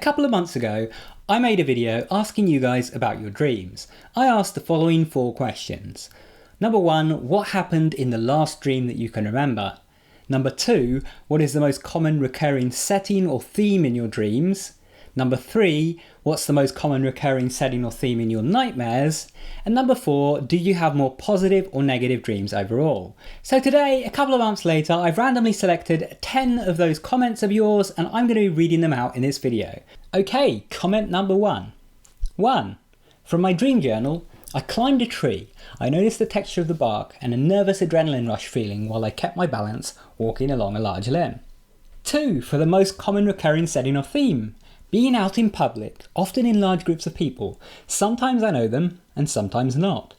couple of months ago, I made a video asking you guys about your dreams. I asked the following 4 questions. Number 1, what happened in the last dream that you can remember? Number 2, what is the most common recurring setting or theme in your dreams? Number 3, what's the most common recurring setting or theme in your nightmares? And number 4, do you have more positive or negative dreams overall? So today, a couple of months later, I've randomly selected 10 of those comments of yours and I'm going to be reading them out in this video. Okay, comment number 1. 1. From my dream journal, I climbed a tree. I noticed the texture of the bark and a nervous adrenaline rush feeling while I kept my balance walking along a large limb. 2. For the most common recurring setting or theme. Being out in public, often in large groups of people. Sometimes I know them and sometimes not.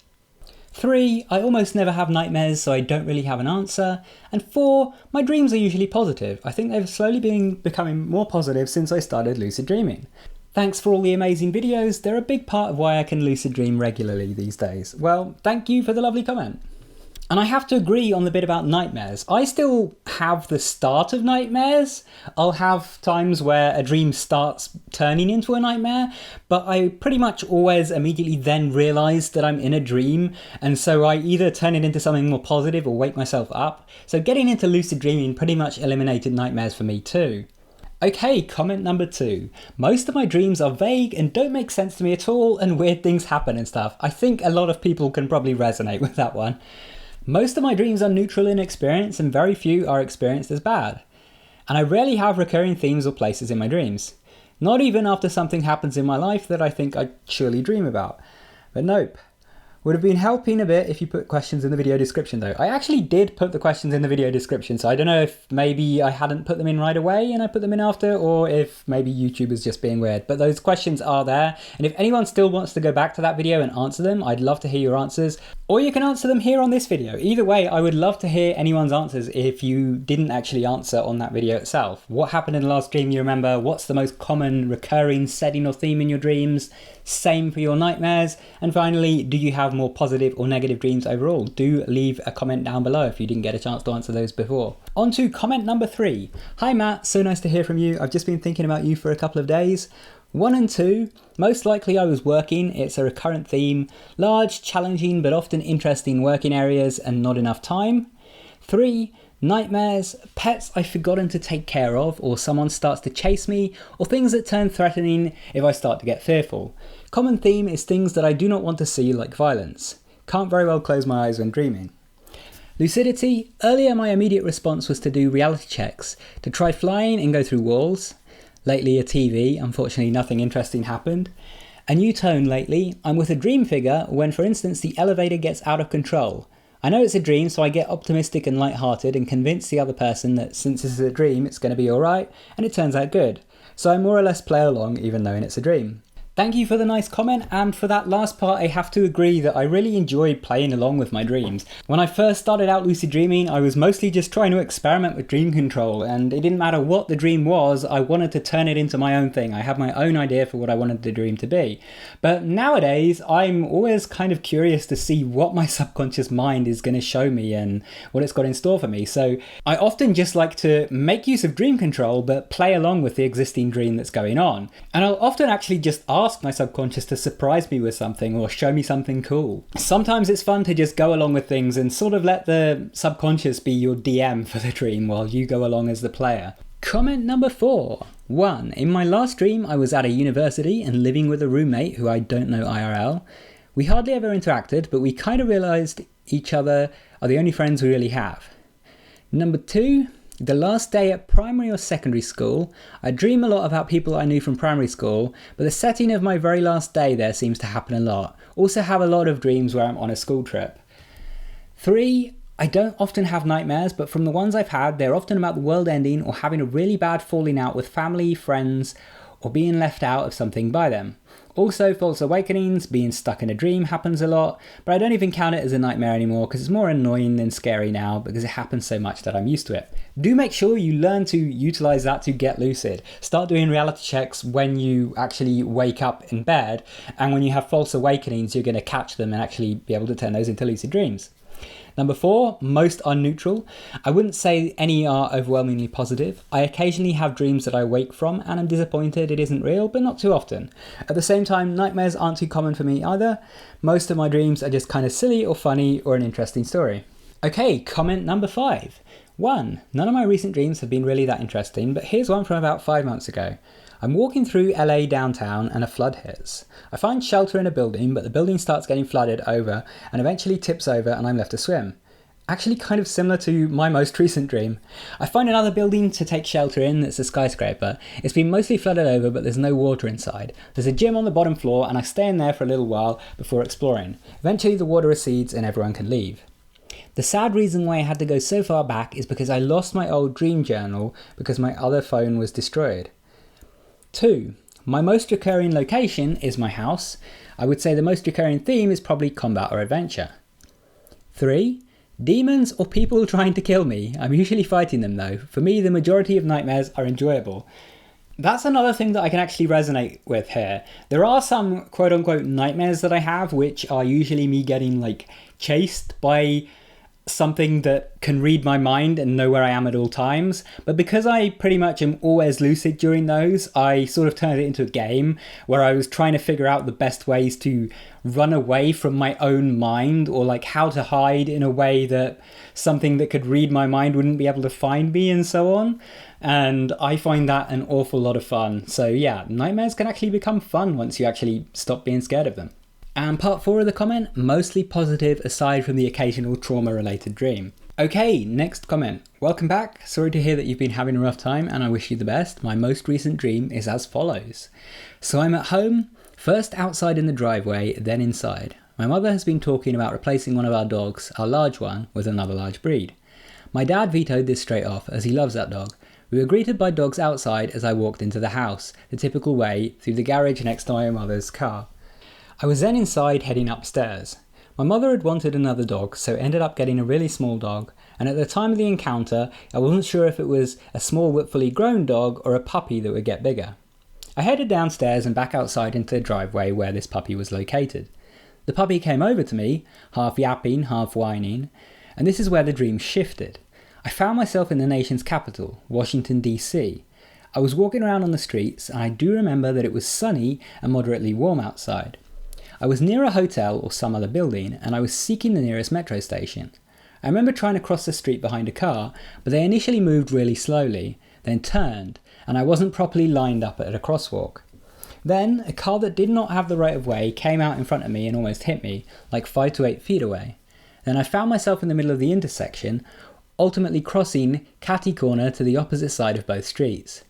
3. I almost never have nightmares, so I don't really have an answer. And 4. My dreams are usually positive. I think they've slowly been becoming more positive since I started lucid dreaming. Thanks for all the amazing videos. They're a big part of why I can lucid dream regularly these days. Well, thank you for the lovely comment. And I have to agree on the bit about nightmares. I still have the start of nightmares. I'll have times where a dream starts turning into a nightmare, but I pretty much always immediately then realise that I'm in a dream, and so I either turn it into something more positive or wake myself up. So getting into lucid dreaming pretty much eliminated nightmares for me too. Okay, comment number 2. Most of my dreams are vague and don't make sense to me at all, and weird things happen and stuff. I think a lot of people can probably resonate with that one. Most of my dreams are neutral in experience and very few are experienced as bad. And I rarely have recurring themes or places in my dreams. Not even after something happens in my life that I think I surely dream about. But nope. Would have been helping a bit if you put questions in the video description though. I actually did put the questions in the video description, so I don't know if maybe I hadn't put them in right away and I put them in after, or if maybe YouTube is just being weird. But those questions are there, and if anyone still wants to go back to that video and answer them, I'd love to hear your answers. Or you can answer them here on this video. Either way, I would love to hear anyone's answers if you didn't actually answer on that video itself. What happened in the last dream you remember? What's the most common recurring setting or theme in your dreams? Same for your nightmares. And finally, do you have more positive or negative dreams overall? Do leave a comment down below if you didn't get a chance to answer those before. On to comment number 3. Hi Matt, so nice to hear from you. I've just been thinking about you for a couple of days. 1 and 2, most likely I was working. It's a recurrent theme. Large, challenging, but often interesting working areas and not enough time. 3, nightmares, pets I've forgotten to take care of, or someone starts to chase me, or things that turn threatening if I start to get fearful. Common theme is things that I do not want to see, like violence. Can't very well close my eyes when dreaming. Lucidity, earlier my immediate response was to do reality checks, to try flying and go through walls. Lately a TV, unfortunately nothing interesting happened. A new tone lately, I'm with a dream figure when for instance the elevator gets out of control. I know it's a dream, so I get optimistic and lighthearted and convince the other person that since this is a dream it's going to be alright, and it turns out good. So I more or less play along even knowing it's a dream. Thank you for the nice comment, and for that last part I have to agree that I really enjoyed playing along with my dreams. When I first started out lucid dreaming, I was mostly just trying to experiment with dream control, and it didn't matter what the dream was, I wanted to turn it into my own thing. I had my own idea for what I wanted the dream to be. But nowadays, I'm always kind of curious to see what my subconscious mind is going to show me and what it's got in store for me. So I often just like to make use of dream control, but play along with the existing dream that's going on. And I'll often actually just ask my subconscious to surprise me with something or show me something cool. Sometimes it's fun to just go along with things and sort of let the subconscious be your DM for the dream while you go along as the player. Comment number 4. 1. In my last dream I was at a university and living with a roommate who I don't know IRL. We hardly ever interacted, but we kind of realised each other are the only friends we really have. Number 2. The last day at primary or secondary school, I dream a lot about people I knew from primary school, but the setting of my very last day there seems to happen a lot. Also have a lot of dreams where I'm on a school trip. 3. I don't often have nightmares, but from the ones I've had, they're often about the world ending or having a really bad falling out with family, friends, or being left out of something by them. Also, false awakenings, being stuck in a dream happens a lot, but I don't even count it as a nightmare anymore because it's more annoying than scary now because it happens so much that I'm used to it. Do make sure you learn to utilize that to get lucid. Start doing reality checks when you actually wake up in bed, and when you have false awakenings, you're going to catch them and actually be able to turn those into lucid dreams. Number 4, most are neutral. I wouldn't say any are overwhelmingly positive. I occasionally have dreams that I wake from and I'm disappointed it isn't real, but not too often. At the same time, nightmares aren't too common for me either. Most of my dreams are just kind of silly or funny or an interesting story. Okay, comment number 5. 1. None of my recent dreams have been really that interesting, but here's one from about 5 months ago. I'm walking through LA downtown and a flood hits. I find shelter in a building, but the building starts getting flooded over and eventually tips over and I'm left to swim. Actually kind of similar to my most recent dream. I find another building to take shelter in that's a skyscraper. It's been mostly flooded over, but there's no water inside. There's a gym on the bottom floor and I stay in there for a little while before exploring. Eventually the water recedes and everyone can leave. The sad reason why I had to go so far back is because I lost my old dream journal because my other phone was destroyed. 2. My most recurring location is my house. I would say the most recurring theme is probably combat or adventure. 3. Demons or people trying to kill me. I'm usually fighting them though. For me, the majority of nightmares are enjoyable. That's another thing that I can actually resonate with here. There are some quote-unquote nightmares that I have which are usually me getting chased by something that can read my mind and know where I am at all times. But because I pretty much am always lucid during those, I sort of turned it into a game where I was trying to figure out the best ways to run away from my own mind, or how to hide in a way that something that could read my mind wouldn't be able to find me and so on. And I find that an awful lot of fun. So yeah, nightmares can actually become fun once you actually stop being scared of them. And part 4 of the comment, mostly positive aside from the occasional trauma-related dream. Okay, next comment. Welcome back. Sorry to hear that you've been having a rough time and I wish you the best. My most recent dream is as follows. So I'm at home, first outside in the driveway, then inside. My mother has been talking about replacing one of our dogs, our large one, with another large breed. My dad vetoed this straight off as he loves that dog. We were greeted by dogs outside as I walked into the house, the typical way, through the garage next to my mother's car. I was then inside heading upstairs. My mother had wanted another dog, so ended up getting a really small dog, and at the time of the encounter, I wasn't sure if it was a small but fully grown dog or a puppy that would get bigger. I headed downstairs and back outside into the driveway where this puppy was located. The puppy came over to me, half yapping, half whining, and this is where the dream shifted. I found myself in the nation's capital, Washington, D.C. I was walking around on the streets, and I do remember that it was sunny and moderately warm outside. I was near a hotel or some other building, and I was seeking the nearest metro station. I remember trying to cross the street behind a car, but they initially moved really slowly, then turned, and I wasn't properly lined up at a crosswalk. Then, a car that did not have the right of way came out in front of me and almost hit me, 5 to 8 feet away. Then I found myself in the middle of the intersection, ultimately crossing catty corner to the opposite side of both streets.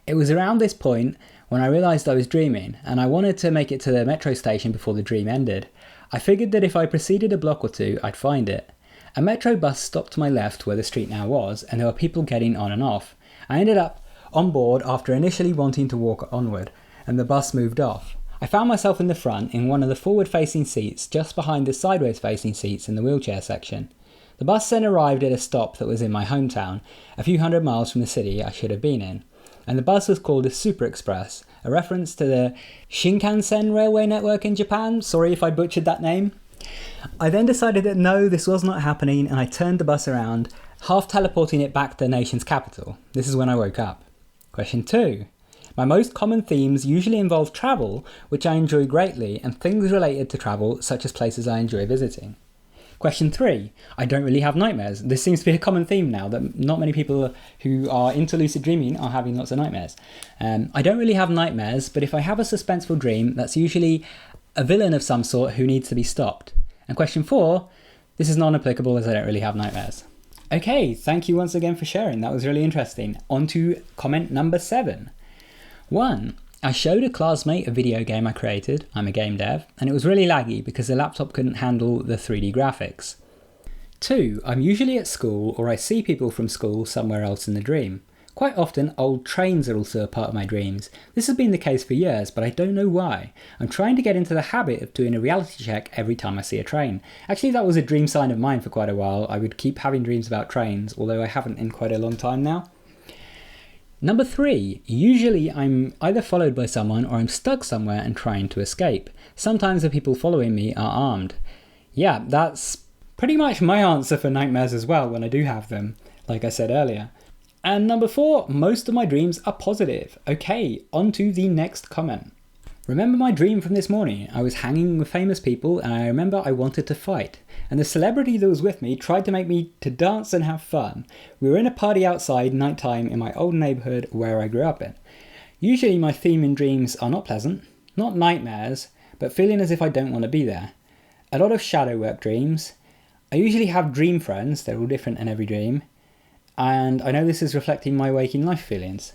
It was around this point when I realised I was dreaming, and I wanted to make it to the metro station before the dream ended. I figured that if I proceeded a block or two, I'd find it. A metro bus stopped to my left where the street now was, and there were people getting on and off. I ended up on board after initially wanting to walk onward, and the bus moved off. I found myself in the front in one of the forward-facing seats, just behind the sideways-facing seats in the wheelchair section. The bus then arrived at a stop that was in my hometown, a few hundred miles from the city I should have been in. And the bus was called a Super Express, a reference to the Shinkansen railway network in Japan. Sorry if I butchered that name. I then decided that no, this was not happening, and I turned the bus around, half teleporting it back to the nation's capital. This is when I woke up. Question 2. My most common themes usually involve travel, which I enjoy greatly, and things related to travel, such as places I enjoy visiting. Question 3. I don't really have nightmares. This seems to be a common theme now, that not many people who are into lucid dreaming are having lots of nightmares. I don't really have nightmares, but if I have a suspenseful dream, that's usually a villain of some sort who needs to be stopped. And question 4. This is non-applicable as I don't really have nightmares. Okay, thank you once again for sharing. That was really interesting. On to comment number 7. 1. I showed a classmate a video game I created, I'm a game dev, and it was really laggy because the laptop couldn't handle the 3D graphics. 2. I'm usually at school or I see people from school somewhere else in the dream. Quite often old trains are also a part of my dreams. This has been the case for years, but I don't know why. I'm trying to get into the habit of doing a reality check every time I see a train. Actually, that was a dream sign of mine for quite a while. I would keep having dreams about trains, although I haven't in quite a long time now. Number 3, usually I'm either followed by someone or I'm stuck somewhere and trying to escape. Sometimes the people following me are armed. Yeah, that's Pretty much my answer for nightmares as well when I do have them, like I said earlier. And number 4, most of my dreams are positive. Okay, on to the next comment. Remember my dream from this morning? I was hanging with famous people and I remember I wanted to fight. And the celebrity that was with me tried to make me to dance and have fun. We were in a party outside nighttime in my old neighbourhood where I grew up in. Usually my theme in dreams are not pleasant, not nightmares, but feeling as if I don't want to be there. A lot of shadow work dreams. I usually have dream friends, they're all different in every dream. And I know this is reflecting my waking life feelings.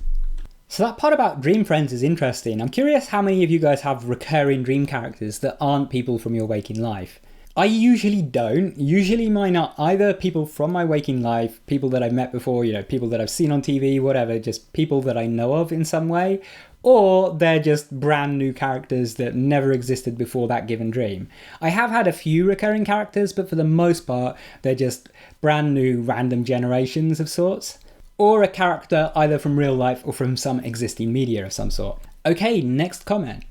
So that part about dream friends is interesting. I'm curious how many of you guys have recurring dream characters that aren't people from your waking life. I usually don't. Usually mine are either people from my waking life, people that I've met before, people that I've seen on TV, whatever, just people that I know of in some way, or they're just brand new characters that never existed before that given dream. I have had a few recurring characters, but for the most part, they're just brand new random generations of sorts. Or a character either from real life or from some existing media of some sort. Okay, next comment.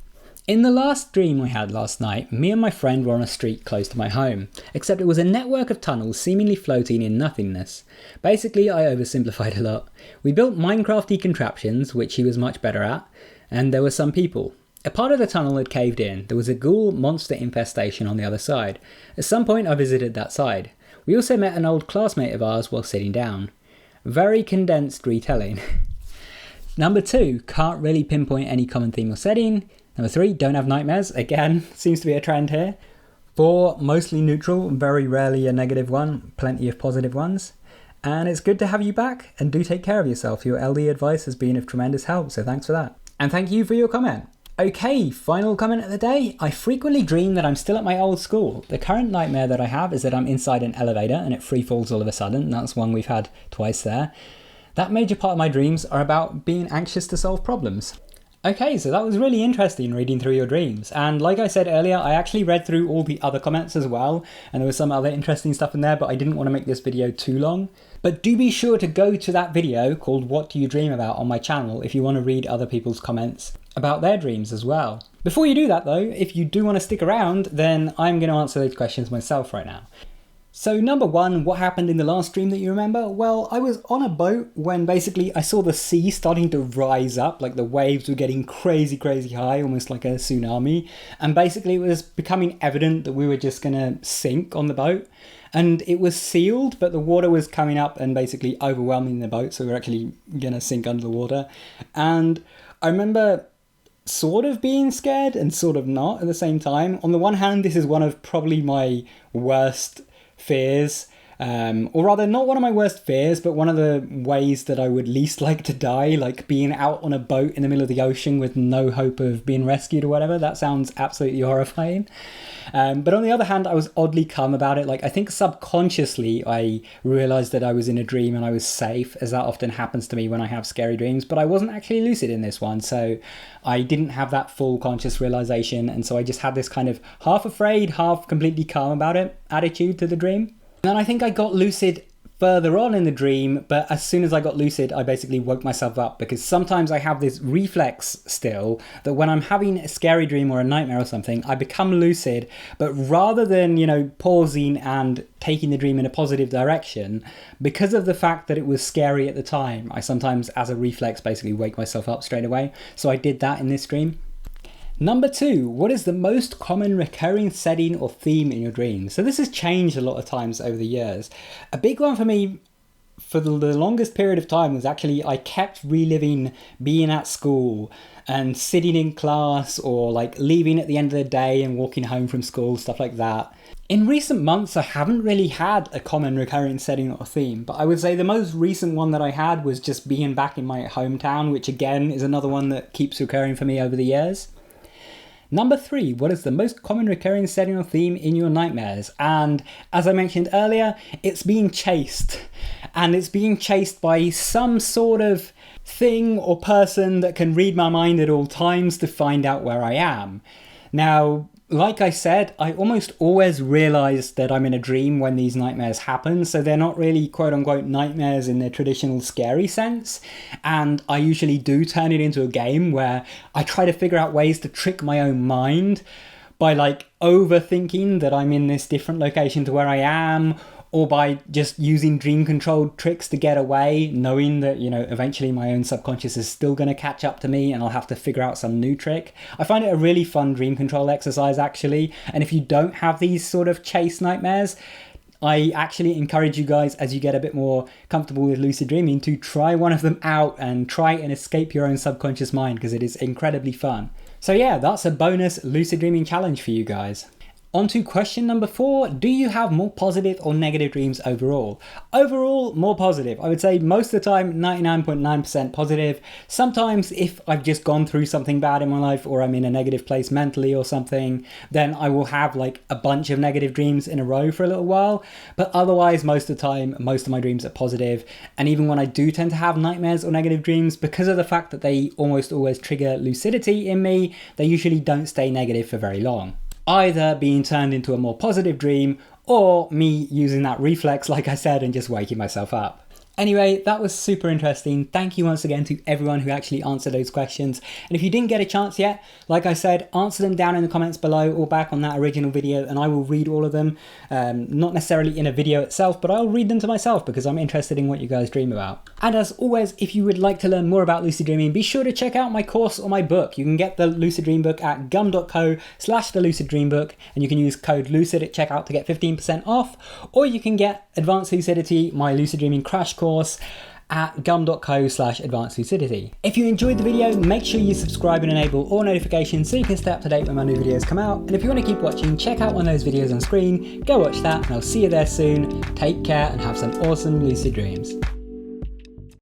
In the last dream I had last night, me and my friend were on a street close to my home, except it was a network of tunnels seemingly floating in nothingness. Basically, I oversimplified a lot. We built Minecrafty contraptions, which he was much better at, and there were some people. A part of the tunnel had caved in. There was a ghoul monster infestation on the other side. At some point I visited that side. We also met an old classmate of ours while sitting down. Very condensed retelling. Number 2, can't really pinpoint any common theme or setting. Number 3, don't have nightmares. Again, seems to be a trend here. 4, mostly neutral, very rarely a negative one, plenty of positive ones. And it's good to have you back, and do take care of yourself. Your LD advice has been of tremendous help, so thanks for that. And thank you for your comment. Okay, final comment of the day. I frequently dream that I'm still at my old school. The current nightmare that I have is that I'm inside an elevator and it free falls all of a sudden. That's one we've had twice there. That major part of my dreams are about being anxious to solve problems. Okay, so that was really interesting reading through your dreams. And like I said earlier, I actually read through all the other comments as well. And there was some other interesting stuff in there, but I didn't want to make this video too long. But do be sure to go to that video called What Do You Dream About on my channel if you want to read other people's comments about their dreams as well. Before you do that though, if you do want to stick around, then I'm going to answer those questions myself right now. So number 1, what happened in the last dream that you remember? Well, I was on a boat when basically I saw the sea starting to rise up, like the waves were getting crazy high, almost like a tsunami. And basically it was becoming evident that we were just going to sink on the boat. And it was sealed, but the water was coming up and basically overwhelming the boat, so we were actually going to sink under the water. And I remember sort of being scared and sort of not at the same time. On the one hand, this is one of probably my worst fears, or rather not one of my worst fears, but one of the ways that I would least like to die, like being out on a boat in the middle of the ocean with no hope of being rescued or whatever. That sounds absolutely horrifying. But on the other hand, I was oddly calm about it. Like, I think subconsciously I realized that I was in a dream and I was safe, as that often happens to me when I have scary dreams, but I wasn't actually lucid in this one. So I didn't have that full conscious realization. And so I just had this kind of half afraid, half completely calm about it attitude to the dream. And then I think I got lucid further on in the dream, but as soon as I got lucid, I basically woke myself up, because sometimes I have this reflex still that when I'm having a scary dream or a nightmare or something, I become lucid, but rather than, pausing and taking the dream in a positive direction, because of the fact that it was scary at the time, I sometimes, as a reflex, basically wake myself up straight away. So I did that in this dream. Number 2, what is the most common recurring setting or theme in your dreams? So this has changed a lot of times over the years. A big one for me for the longest period of time was actually I kept reliving being at school and sitting in class, or like leaving at the end of the day and walking home from school, stuff like that. In recent months, I haven't really had a common recurring setting or theme, but I would say the most recent one that I had was just being back in my hometown, which again is another one that keeps recurring for me over the years. Number 3, what is the most common recurring setting or theme in your nightmares? And as I mentioned earlier, it's being chased. And it's being chased by some sort of thing or person that can read my mind at all times to find out where I am. Now, like I said, I almost always realise that I'm in a dream when these nightmares happen, so they're not really quote-unquote nightmares in their traditional scary sense, and I usually do turn it into a game where I try to figure out ways to trick my own mind, by like overthinking that I'm in this different location to where I am, or by just using dream controlled tricks to get away, knowing that, you know, eventually my own subconscious is still going to catch up to me and I'll have to figure out some new trick. I find it a really fun dream control exercise, actually. And if you don't have these sort of chase nightmares, I actually encourage you guys, as you get a bit more comfortable with lucid dreaming, to try one of them out and try and escape your own subconscious mind, because it is incredibly fun. So yeah, that's a bonus lucid dreaming challenge for you guys. On to question number 4. Do you have more positive or negative dreams overall? Overall, more positive. I would say most of the time, 99.9% positive. Sometimes if I've just gone through something bad in my life, or I'm in a negative place mentally or something, then I will have like a bunch of negative dreams in a row for a little while. But otherwise, most of the time, most of my dreams are positive. And even when I do tend to have nightmares or negative dreams, because of the fact that they almost always trigger lucidity in me, they usually don't stay negative for very long. Either being turned into a more positive dream, or me using that reflex, like I said, and just waking myself up. Anyway, that was super interesting. Thank you once again to everyone who actually answered those questions. And if you didn't get a chance yet, like I said, answer them down in the comments below or back on that original video, and I will read all of them. Not necessarily in a video itself, but I'll read them to myself because I'm interested in what you guys dream about. And as always, if you would like to learn more about lucid dreaming, be sure to check out my course or my book. You can get the Lucid Dream book at gum.co/theluciddreambook, and you can use code LUCID at checkout to get 15% off, or you can get Advanced Lucidity, my lucid dreaming crash course, at gum.co/advanced lucidity. If you enjoyed the video, make sure you subscribe and enable all notifications so you can stay up to date when my new videos come out. And if you want to keep watching, check out one of those videos on screen, go watch that, and I'll see you there soon. Take care and have some awesome lucid dreams.